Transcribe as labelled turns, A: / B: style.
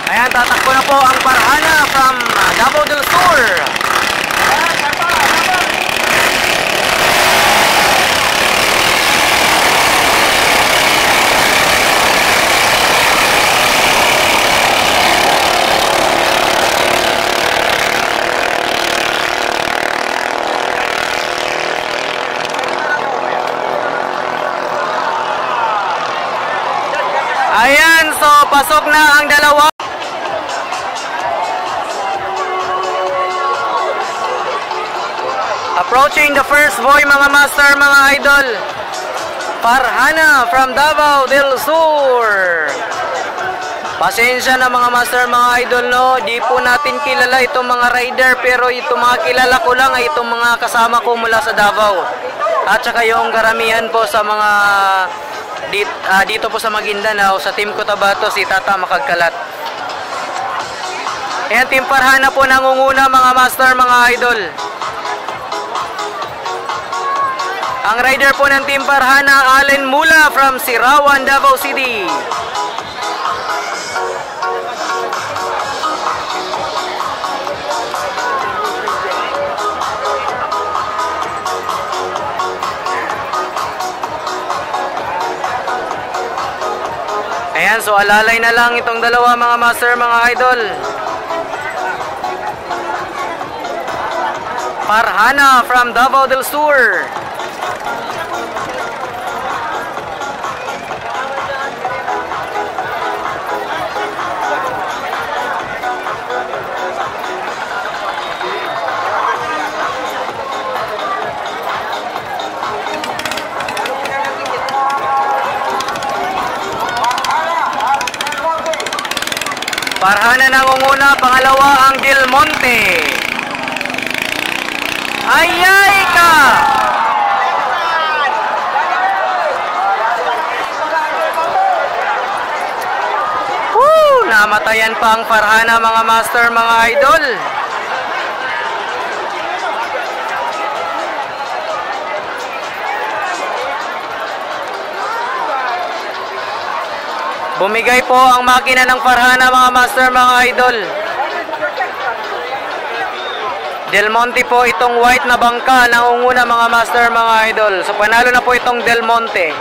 A: Ayan, tatakbo na po ang Farhana from Davao del Sur. Ayan, so pasok na ang dalawa. Approaching the first boy, mga master, mga idol. Farhana from Davao del Sur. Pasensya na mga master, mga idol, no. Di po natin kilala itong mga rider, pero itong mga kilala ko lang ay itong mga kasama ko mula sa Davao. At saka yung karamihan po sa mga dito po sa Maguindanao, sa Team Cotabato, si Tata Makagkalat. Ayan, Team Farhana po nangunguna, mga master, mga idol. Ang rider po ng Team Farhana, Allen Mula from Sirawan, Davao City. Ayan, so alalay na lang itong dalawa, mga master, mga idol. Farhana from Davao del Sur. Farhana nangunguna, pangalawa ang Del Monte. Ayay ka! Namatayan pa ang Farhana, mga master, mga idol. Bumigay po ang makina ng Farhana, mga master, mga idol. Del Monte po itong white na bangka, nangunguna, mga master, mga idol. So panalo na po itong Del Monte.